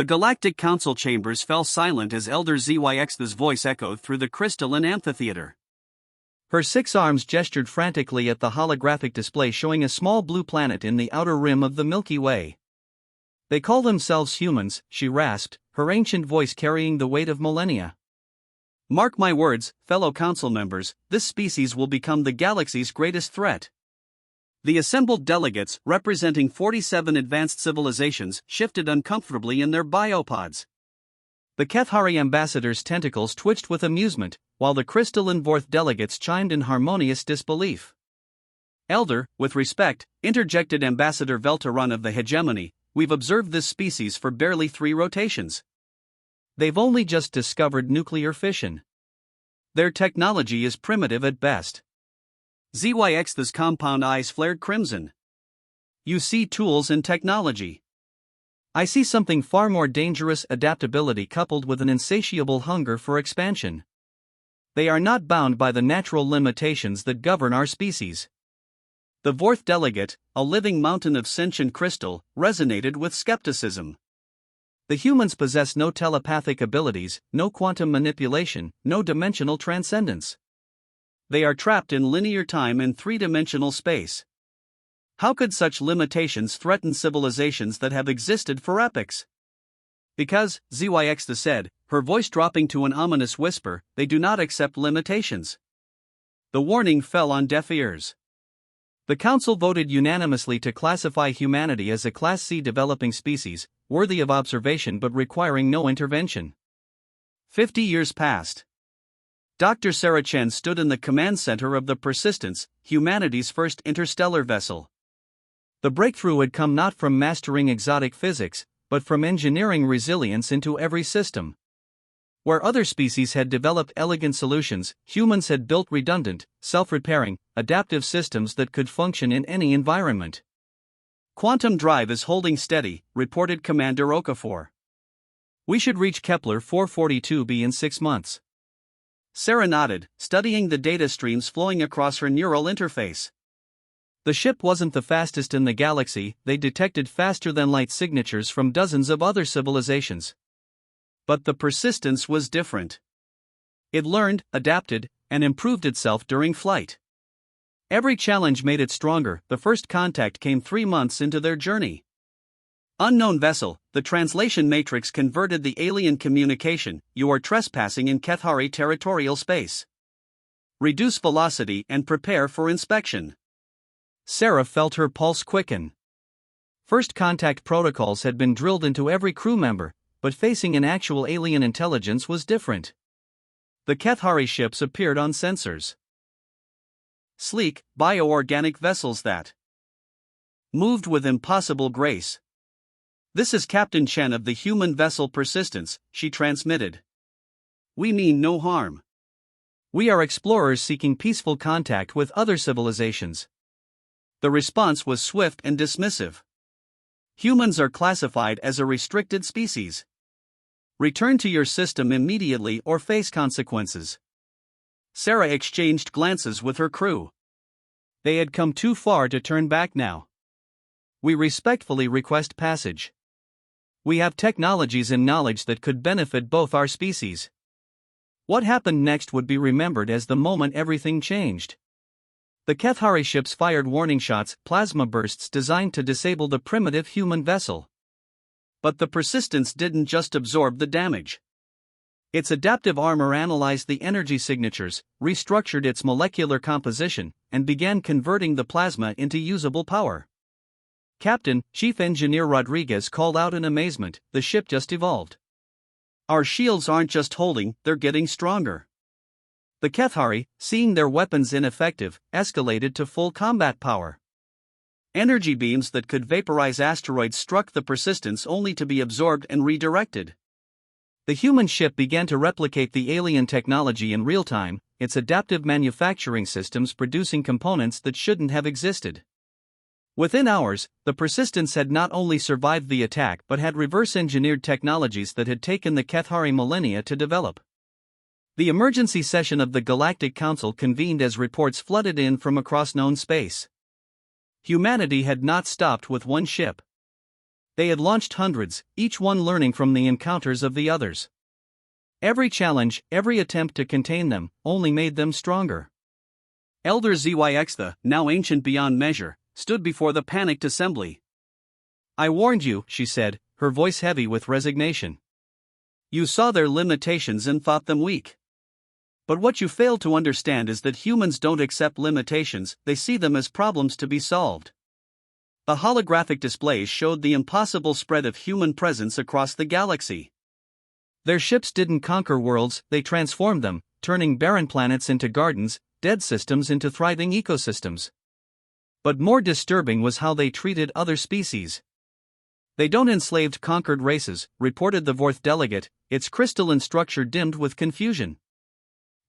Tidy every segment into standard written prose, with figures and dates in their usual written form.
The Galactic Council chambers fell silent as Elder ZYX's voice echoed through the crystalline amphitheater. Her 6 arms gestured frantically at the holographic display showing a small blue planet in the outer rim of the Milky Way. "They call themselves humans," she rasped, her ancient voice carrying the weight of millennia. "Mark my words, fellow council members, this species will become the galaxy's greatest threat." The assembled delegates, representing 47 advanced civilizations, shifted uncomfortably in their biopods. The Kethari ambassadors' tentacles twitched with amusement, while the crystalline Vorth delegates chimed in harmonious disbelief. "Elder, with respect," interjected Ambassador Veltaran of the Hegemony, "we've observed this species for barely 3 rotations. They've only just discovered nuclear fission. Their technology is primitive at best." ZYX's compound eyes flared crimson. "You see tools and technology. I see something far more dangerous: adaptability coupled with an insatiable hunger for expansion. They are not bound by the natural limitations that govern our species." The Vorth delegate, a living mountain of sentient crystal, resonated with skepticism. "The humans possess no telepathic abilities, no quantum manipulation, no dimensional transcendence. They are trapped in linear time and 3-dimensional space. How could such limitations threaten civilizations that have existed for epochs?" "Because," ZYX said, her voice dropping to an ominous whisper, "they do not accept limitations." The warning fell on deaf ears. The council voted unanimously to classify humanity as a Class C developing species, worthy of observation but requiring no intervention. 50 years passed. Dr. Sarah Chen stood in the command center of the Persistence, humanity's first interstellar vessel. The breakthrough had come not from mastering exotic physics, but from engineering resilience into every system. Where other species had developed elegant solutions, humans had built redundant, self-repairing, adaptive systems that could function in any environment. "Quantum drive is holding steady," reported Commander Okafor. "We should reach Kepler 442b in 6 months." Sarah nodded, studying the data streams flowing across her neural interface. The ship wasn't the fastest in the galaxy, they detected faster-than-light signatures from dozens of other civilizations. But the Persistence was different. It learned, adapted, and improved itself during flight. Every challenge made it stronger. The first contact came 3 months into their journey. "Unknown vessel," the translation matrix converted the alien communication, "you are trespassing in Kethari territorial space. Reduce velocity and prepare for inspection." Sarah felt her pulse quicken. First contact protocols had been drilled into every crew member, but facing an actual alien intelligence was different. The Kethari ships appeared on sensors. Sleek, bioorganic vessels that moved with impossible grace. "This is Captain Chen of the human vessel Persistence," she transmitted. "We mean no harm. We are explorers seeking peaceful contact with other civilizations." The response was swift and dismissive. "Humans are classified as a restricted species. Return to your system immediately or face consequences." Sarah exchanged glances with her crew. They had come too far to turn back now. "We respectfully request passage. We have technologies and knowledge that could benefit both our species." What happened next would be remembered as the moment everything changed. The Kethari ships fired warning shots, plasma bursts designed to disable the primitive human vessel. But the Persistence didn't just absorb the damage. Its adaptive armor analyzed the energy signatures, restructured its molecular composition, and began converting the plasma into usable power. "Captain," Chief Engineer Rodriguez called out in amazement, "the ship just evolved. Our shields aren't just holding, they're getting stronger." The Kethari, seeing their weapons ineffective, escalated to full combat power. Energy beams that could vaporize asteroids struck the Persistence only to be absorbed and redirected. The human ship began to replicate the alien technology in real time, its adaptive manufacturing systems producing components that shouldn't have existed. Within hours, the Persistence had not only survived the attack but had reverse-engineered technologies that had taken the Kethari millennia to develop. The emergency session of the Galactic Council convened as reports flooded in from across known space. Humanity had not stopped with one ship. They had launched hundreds, each one learning from the encounters of the others. Every challenge, every attempt to contain them, only made them stronger. Elder ZYX, now ancient beyond measure, stood before the panicked assembly. "I warned you," she said, her voice heavy with resignation. "You saw their limitations and thought them weak. But what you fail to understand is that humans don't accept limitations, they see them as problems to be solved." The holographic displays showed the impossible spread of human presence across the galaxy. Their ships didn't conquer worlds, they transformed them, turning barren planets into gardens, dead systems into thriving ecosystems. But more disturbing was how they treated other species. "They don't enslave conquered races," reported the Vorth delegate, its crystalline structure dimmed with confusion.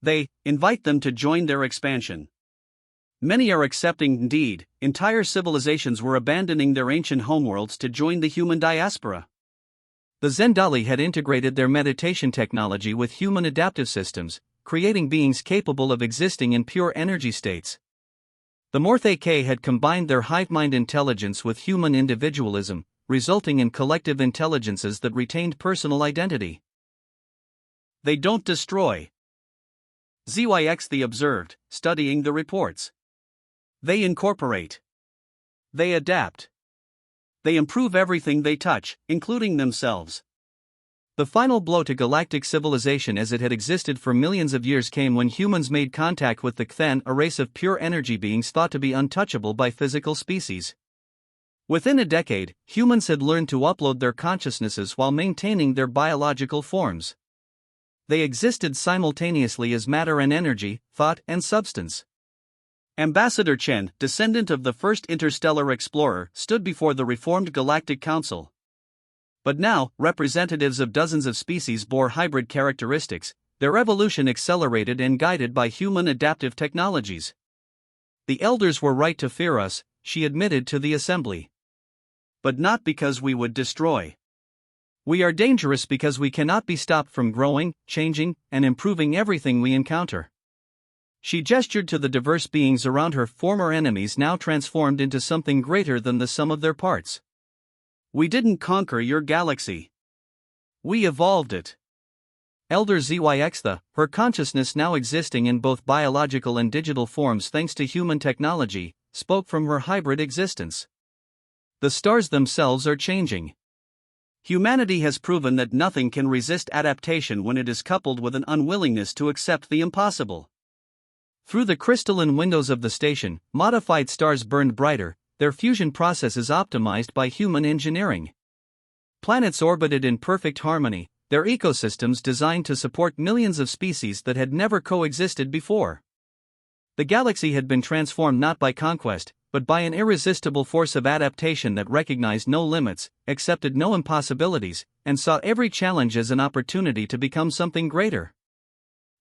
"They invite them to join their expansion. Many are accepting, indeed, entire civilizations were abandoning their ancient homeworlds to join the human diaspora." The Zendali had integrated their meditation technology with human adaptive systems, creating beings capable of existing in pure energy states. The Morthe K had combined their hive-mind intelligence with human individualism, resulting in collective intelligences that retained personal identity. "They don't destroy," ZYX observed, studying the reports. "They incorporate. They adapt. They improve everything they touch, including themselves." The final blow to galactic civilization as it had existed for millions of years came when humans made contact with the Kthan, a race of pure energy beings thought to be untouchable by physical species. Within a decade, humans had learned to upload their consciousnesses while maintaining their biological forms. They existed simultaneously as matter and energy, thought and substance. Ambassador Chen, descendant of the first interstellar explorer, stood before the reformed Galactic Council. But now, representatives of dozens of species bore hybrid characteristics, their evolution accelerated and guided by human adaptive technologies. "The elders were right to fear us," she admitted to the assembly. "But not because we would destroy. We are dangerous because we cannot be stopped from growing, changing, and improving everything we encounter." She gestured to the diverse beings around her, former enemies now transformed into something greater than the sum of their parts. "We didn't conquer your galaxy. We evolved it." Elder ZYX, her consciousness now existing in both biological and digital forms thanks to human technology, spoke from her hybrid existence. "The stars themselves are changing. Humanity has proven that nothing can resist adaptation when it is coupled with an unwillingness to accept the impossible." Through the crystalline windows of the station, modified stars burned brighter, their fusion processes optimized by human engineering. Planets orbited in perfect harmony, their ecosystems designed to support millions of species that had never coexisted before. The galaxy had been transformed not by conquest, but by an irresistible force of adaptation that recognized no limits, accepted no impossibilities, and saw every challenge as an opportunity to become something greater.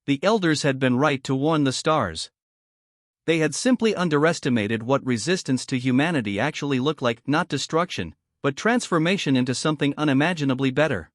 The elders had been right to warn the stars. They had simply underestimated what resistance to humanity actually looked like, not destruction, but transformation into something unimaginably better.